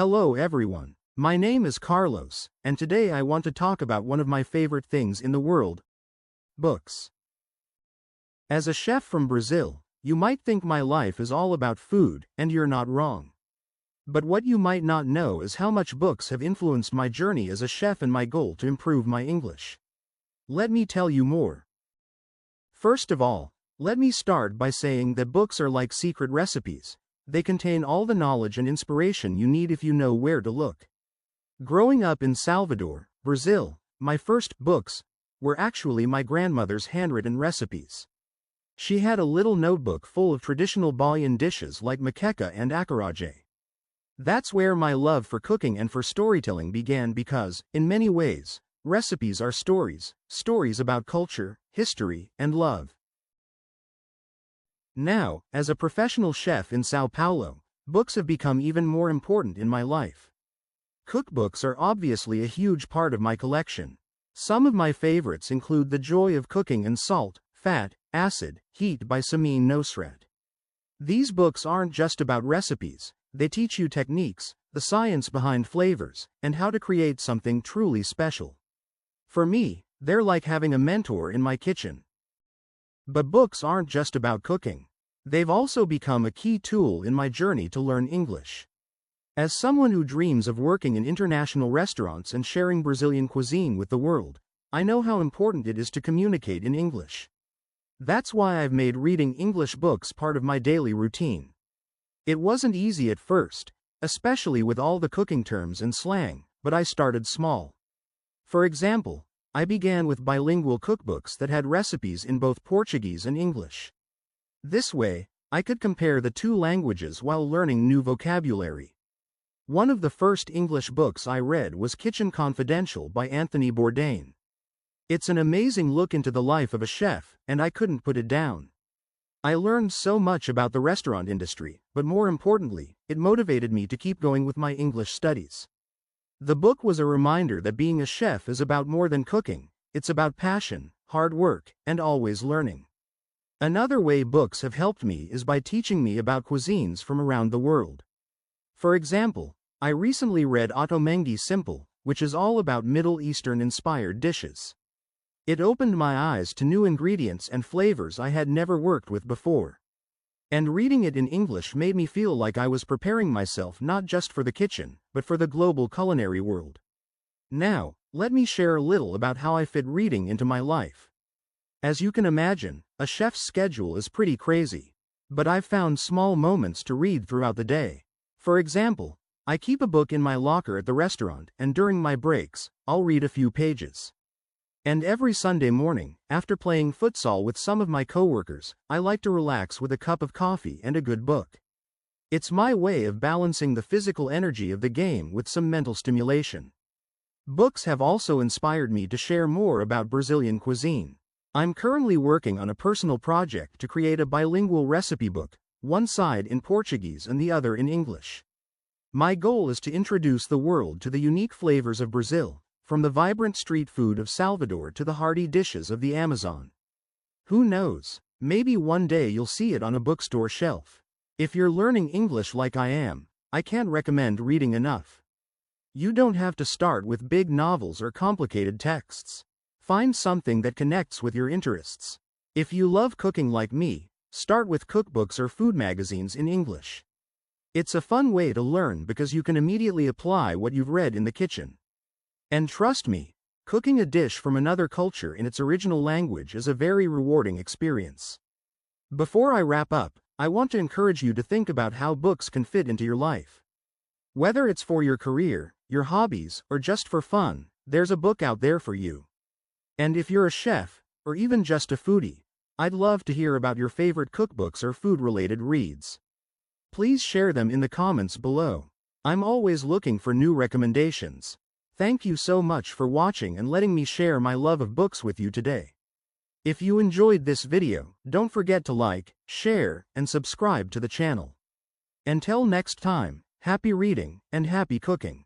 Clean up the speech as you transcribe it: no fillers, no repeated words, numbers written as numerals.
Hello everyone, my name is Carlos, and today I want to talk about one of my favorite things in the world: books. As a chef from Brazil, you might think my life is all about food, and you're not wrong. But what you might not know is how much books have influenced my journey as a chef and my goal to improve my English. Let me tell you more. First of all, let me start by saying that books are like secret recipes. They contain all the knowledge and inspiration you need if you know where to look. Growing up in Salvador, Brazil, my first books were actually my grandmother's handwritten recipes. She had a little notebook full of traditional Bolivian dishes like moqueca and acarajé. That's where my love for cooking and for storytelling began because, in many ways, recipes are stories, stories about culture, history, and love. Now, as a professional chef in São Paulo, books have become even more important in my life. Cookbooks are obviously a huge part of my collection. Some of my favorites include The Joy of Cooking and Salt, Fat, Acid, Heat by Samin Nosrat. These books aren't just about recipes, they teach you techniques, the science behind flavors, and how to create something truly special. For me, they're like having a mentor in my kitchen. But books aren't just about cooking. They've also become a key tool in my journey to learn English. As someone who dreams of working in international restaurants and sharing Brazilian cuisine with the world, I know how important it is to communicate in English. That's why I've made reading English books part of my daily routine. It wasn't easy at first, especially with all the cooking terms and slang, but I started small. For example, I began with bilingual cookbooks that had recipes in both Portuguese and English. This way, I could compare the two languages while learning new vocabulary. One of the first English books I read was Kitchen Confidential by Anthony Bourdain. It's an amazing look into the life of a chef, and I couldn't put it down. I learned so much about the restaurant industry, but more importantly, it motivated me to keep going with my English studies. The book was a reminder that being a chef is about more than cooking, it's about passion, hard work, and always learning. Another way books have helped me is by teaching me about cuisines from around the world. For example, I recently read Ottolenghi Simple, which is all about Middle Eastern-inspired dishes. It opened my eyes to new ingredients and flavors I had never worked with before. And reading it in English made me feel like I was preparing myself not just for the kitchen, but for the global culinary world. Now, let me share a little about how I fit reading into my life. As you can imagine, a chef's schedule is pretty crazy. But I've found small moments to read throughout the day. For example, I keep a book in my locker at the restaurant, and during my breaks, I'll read a few pages. And every Sunday morning, after playing futsal with some of my coworkers, I like to relax with a cup of coffee and a good book. It's my way of balancing the physical energy of the game with some mental stimulation. Books have also inspired me to share more about Brazilian cuisine. I'm currently working on a personal project to create a bilingual recipe book, one side in Portuguese and the other in English. My goal is to introduce the world to the unique flavors of Brazil, from the vibrant street food of Salvador to the hearty dishes of the Amazon. Who knows, maybe one day you'll see it on a bookstore shelf. If you're learning English like I am, I can't recommend reading enough. You don't have to start with big novels or complicated texts. Find something that connects with your interests. If you love cooking like me, start with cookbooks or food magazines in English. It's a fun way to learn because you can immediately apply what you've read in the kitchen. And trust me, cooking a dish from another culture in its original language is a very rewarding experience. Before I wrap up, I want to encourage you to think about how books can fit into your life. Whether it's for your career, your hobbies, or just for fun, there's a book out there for you. And if you're a chef, or even just a foodie, I'd love to hear about your favorite cookbooks or food-related reads. Please share them in the comments below. I'm always looking for new recommendations. Thank you so much for watching and letting me share my love of books with you today. If you enjoyed this video, don't forget to like, share, and subscribe to the channel. Until next time, happy reading and happy cooking.